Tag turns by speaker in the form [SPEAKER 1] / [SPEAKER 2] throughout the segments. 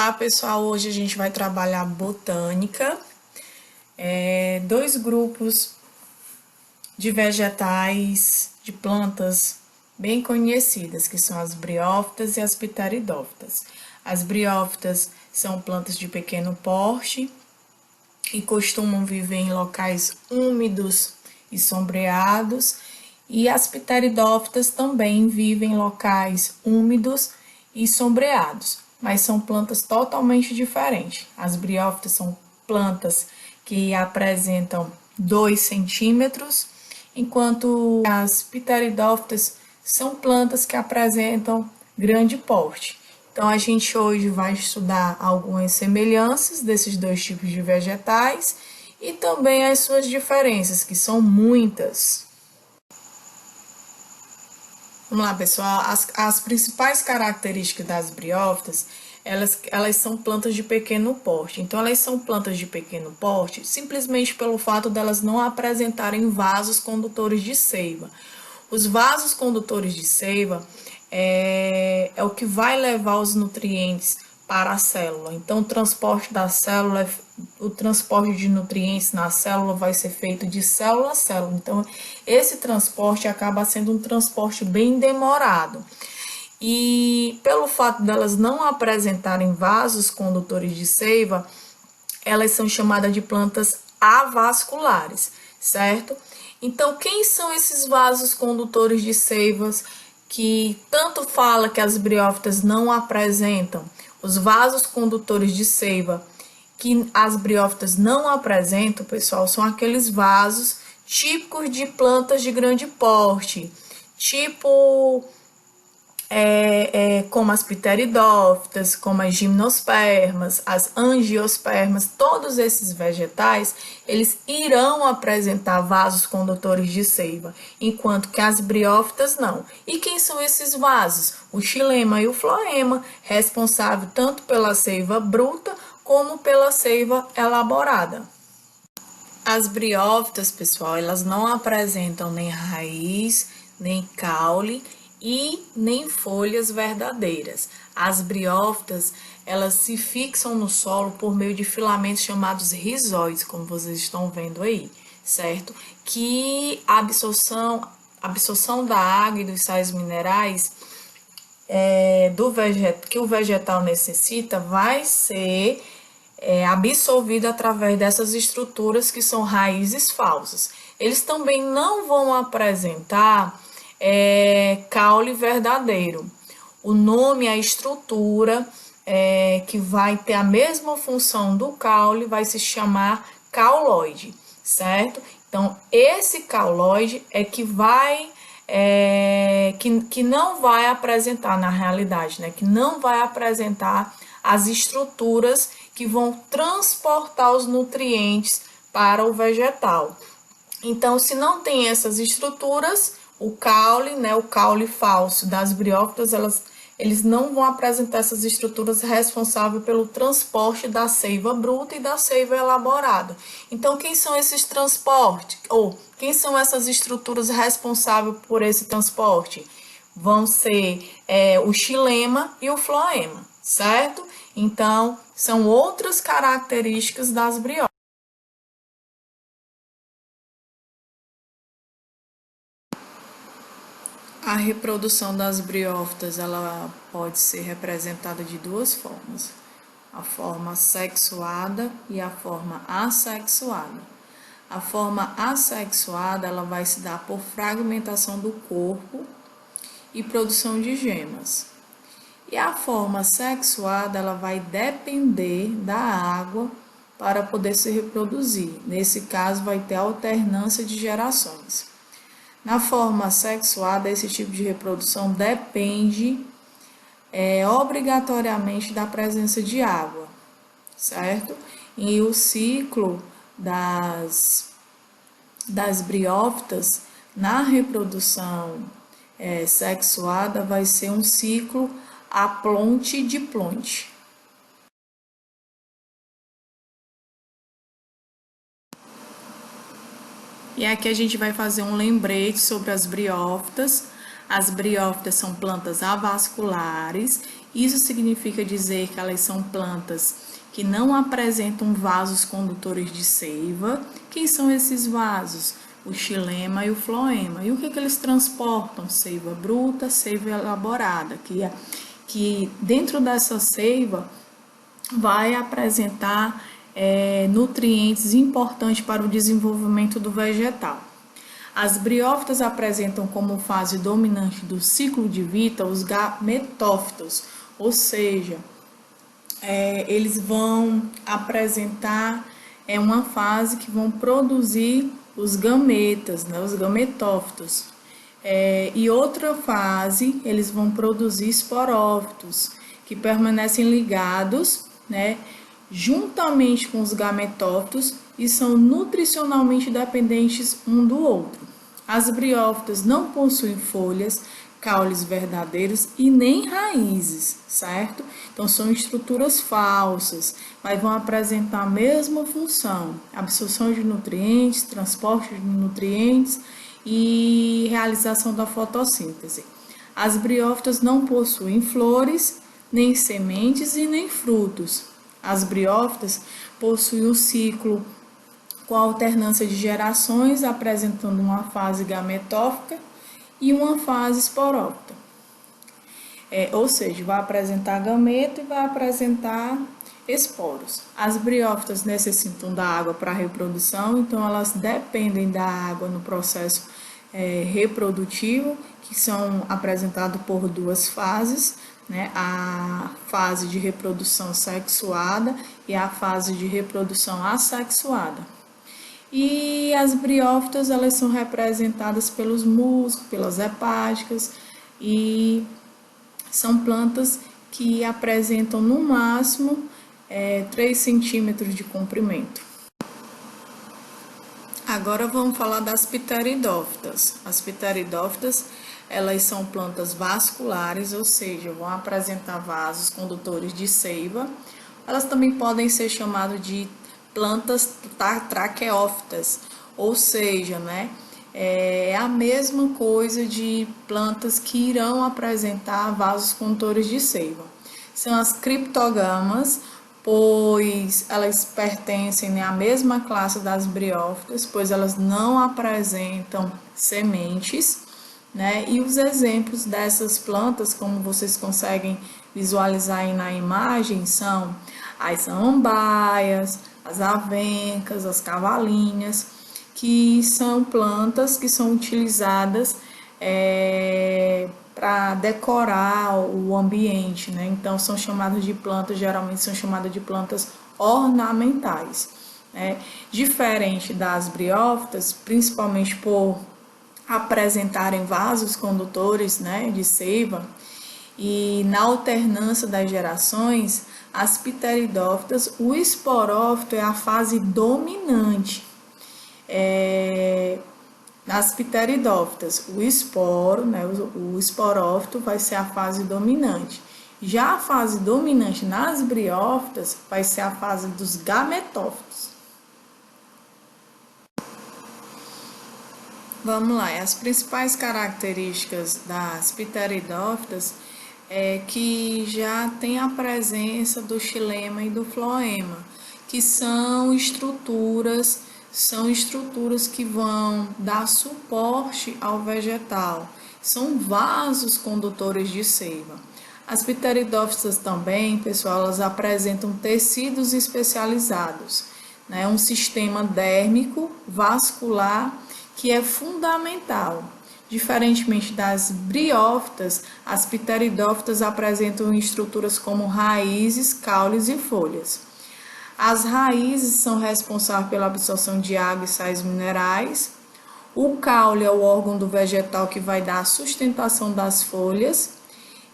[SPEAKER 1] Olá pessoal, hoje a gente vai trabalhar botânica, dois grupos de vegetais, de plantas bem conhecidas, que são as briófitas e as pteridófitas. As briófitas são plantas de pequeno porte e costumam viver em locais úmidos e sombreados, e as pteridófitas também vivem em locais úmidos e sombreados, mas são plantas totalmente diferentes. As briófitas são plantas que apresentam 2 centímetros, enquanto as pteridófitas são plantas que apresentam grande porte. Então, a gente hoje vai estudar algumas semelhanças desses dois tipos de vegetais e também as suas diferenças, que são muitas. Vamos lá, pessoal. As principais características das briófitas, elas são plantas de pequeno porte. Então, elas são plantas de pequeno porte simplesmente pelo fato delas não apresentarem vasos condutores de seiva. Os vasos condutores de seiva é o que vai levar os nutrientes para a célula. Então, o transporte da célula, o transporte de nutrientes na célula vai ser feito de célula a célula. Então, esse transporte acaba sendo um transporte bem demorado. E pelo fato delas não apresentarem vasos condutores de seiva, elas são chamadas de plantas avasculares, certo? Então, quem são esses vasos condutores de seivas que tanto fala que as briófitas não apresentam? Os vasos condutores de seiva que as briófitas não apresentam, pessoal, são aqueles vasos típicos de plantas de grande porte, tipo como as pteridófitas, como as gimnospermas, as angiospermas. Todos esses vegetais, eles irão apresentar vasos condutores de seiva, enquanto que as briófitas não. E quem são esses vasos? O xilema e o floema, responsável tanto pela seiva bruta como pela seiva elaborada. As briófitas, pessoal, elas não apresentam nem raiz, nem caule e nem folhas verdadeiras. As briófitas, elas se fixam no solo por meio de filamentos chamados rizóides, como vocês estão vendo aí, certo? Que a absorção da água e dos sais minerais que o vegetal necessita vai ser absorvido através dessas estruturas que são raízes falsas. Eles também não vão apresentar caule verdadeiro. O nome, a estrutura que vai ter a mesma função do caule vai se chamar cauloide, certo? Então, esse cauloide é que vai que não vai apresentar na realidade, né? Que não vai apresentar as estruturas que vão transportar os nutrientes para o vegetal. Então, se não tem essas estruturas, o caule, né, o caule falso das briófitas, eles não vão apresentar essas estruturas responsáveis pelo transporte da seiva bruta e da seiva elaborada. Então, quem são esses transportes? Ou quem são essas estruturas responsáveis por esse transporte? Vão ser o xilema e o floema, certo? Então, são outras características das briófitas. A reprodução das briófitas, ela pode ser representada de duas formas: a forma sexuada e a forma assexuada. A forma assexuada, ela vai se dar por fragmentação do corpo e produção de gemas. E a forma sexuada, ela vai depender da água para poder se reproduzir. Nesse caso, vai ter alternância de gerações. Na forma sexuada, esse tipo de reprodução depende obrigatoriamente da presença de água, certo? E o ciclo das briófitas na reprodução sexuada vai ser um ciclo aplonte-diplonte. E aqui a gente vai fazer um lembrete sobre as briófitas. As briófitas são plantas avasculares, isso significa dizer que elas são plantas que não apresentam vasos condutores de seiva. Quem são esses vasos? O xilema e o floema. E o que eles transportam? Seiva bruta, seiva elaborada, que dentro dessa seiva vai apresentar nutrientes importantes para o desenvolvimento do vegetal. As briófitas apresentam como fase dominante do ciclo de vida os gametófitos, ou seja, eles vão apresentar uma fase que vão produzir os gametas, né, os gametófitos. E outra fase, eles vão produzir esporófitos, que permanecem ligados, né, juntamente com os gametófitos e são nutricionalmente dependentes um do outro. As briófitas não possuem folhas, caules verdadeiros e nem raízes, certo? Então são estruturas falsas, mas vão apresentar a mesma função: absorção de nutrientes, transporte de nutrientes e realização da fotossíntese. As briófitas não possuem flores, nem sementes e nem frutos. As briófitas possuem um ciclo com alternância de gerações, apresentando uma fase gametófica e uma fase esporófita. Ou seja, vai apresentar gameto e vai apresentar esporos. As briófitas necessitam da água para a reprodução, então elas dependem da água no processo reprodutivo, que são apresentados por duas fases, né? A fase de reprodução sexuada e a fase de reprodução assexuada. E as briófitas, elas são representadas pelos musgos, pelas hepáticas, e são plantas que apresentam no máximo 3 centímetros de comprimento. Agora vamos falar das pteridófitas. As pteridófitas, elas são plantas vasculares, ou seja, vão apresentar vasos condutores de seiva. Elas também podem ser chamadas de plantas traqueófitas, ou seja, né, é a mesma coisa de plantas que irão apresentar vasos condutores de seiva. São as criptogamas, pois elas pertencem, né, à mesma classe das briófitas, pois elas não apresentam sementes, né? E os exemplos dessas plantas, como vocês conseguem visualizar aí na imagem, são as samambaias, as avencas, as cavalinhas, que são plantas que são utilizadas para decorar o ambiente, né? Então são chamadas de plantas, geralmente são chamadas de plantas ornamentais, né? Diferente das briófitas, principalmente por apresentarem vasos condutores, né, de seiva, e na alternância das gerações, as pteridófitas, o esporófito é a fase dominante. Nas pteridófitas, o esporo, né, o esporófito vai ser a fase dominante. Já a fase dominante nas briófitas vai ser a fase dos gametófitos. Vamos lá, as principais características das pteridófitas é que já tem a presença do xilema e do floema, que são estruturas que vão dar suporte ao vegetal, são vasos condutores de seiva. As pteridófitas também, pessoal, elas apresentam tecidos especializados, né? Um sistema dérmico vascular que é fundamental. Diferentemente das briófitas, as pteridófitas apresentam estruturas como raízes, caules e folhas. As raízes são responsáveis pela absorção de água e sais minerais. O caule é o órgão do vegetal que vai dar a sustentação das folhas.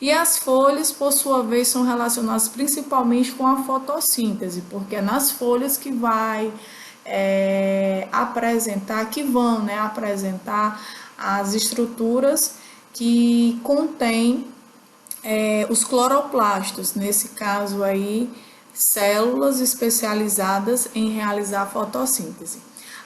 [SPEAKER 1] E as folhas, por sua vez, são relacionadas principalmente com a fotossíntese, porque é nas folhas que vai apresentar as estruturas que contêm os cloroplastos, nesse caso aí, células especializadas em realizar a fotossíntese.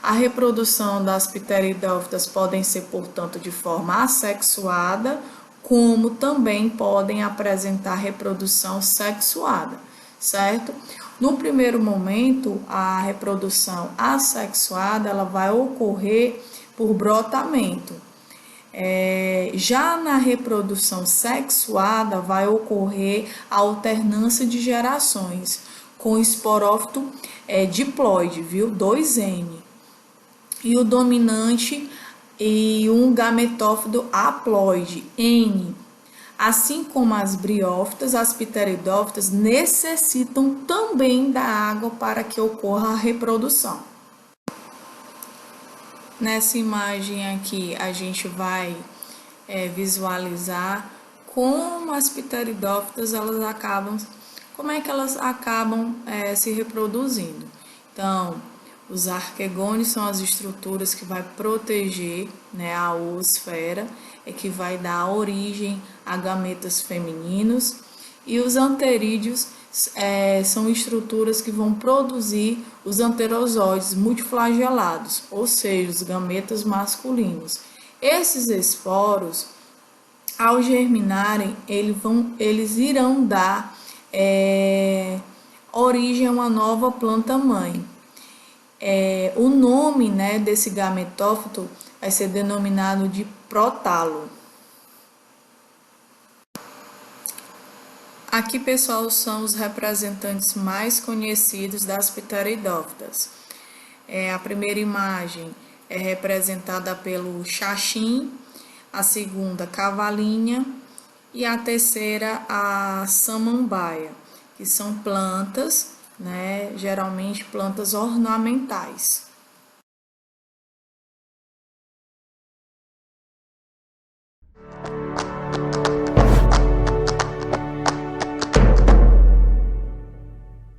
[SPEAKER 1] A reprodução das pteridófitas podem ser, portanto, de forma assexuada, como também podem apresentar reprodução sexuada, certo? No primeiro momento, a reprodução assexuada ela vai ocorrer por brotamento. Já na reprodução sexuada vai ocorrer a alternância de gerações com esporófito diploide, viu? 2N. E o dominante e um gametófito haploide, N. Assim como as briófitas, as pteridófitas necessitam também da água para que ocorra a reprodução. Nessa imagem aqui, a gente vai visualizar como as pteridófitas como é que elas acabam se reproduzindo. Então, os arquegônios são as estruturas que vai proteger, né, a oosfera, que vai dar origem a gametas femininos, e os anterídeos são estruturas que vão produzir os anterozóides multiflagelados, ou seja, os gametas masculinos. Esses esporos, ao germinarem, eles irão dar origem a uma nova planta-mãe. O nome, né, desse gametófito vai ser denominado de prótalo. Aqui, pessoal, são os representantes mais conhecidos das pteridófitas. A primeira imagem é representada pelo xaxim, a segunda, cavalinha, e a terceira, a samambaia, que são plantas, né, geralmente plantas ornamentais.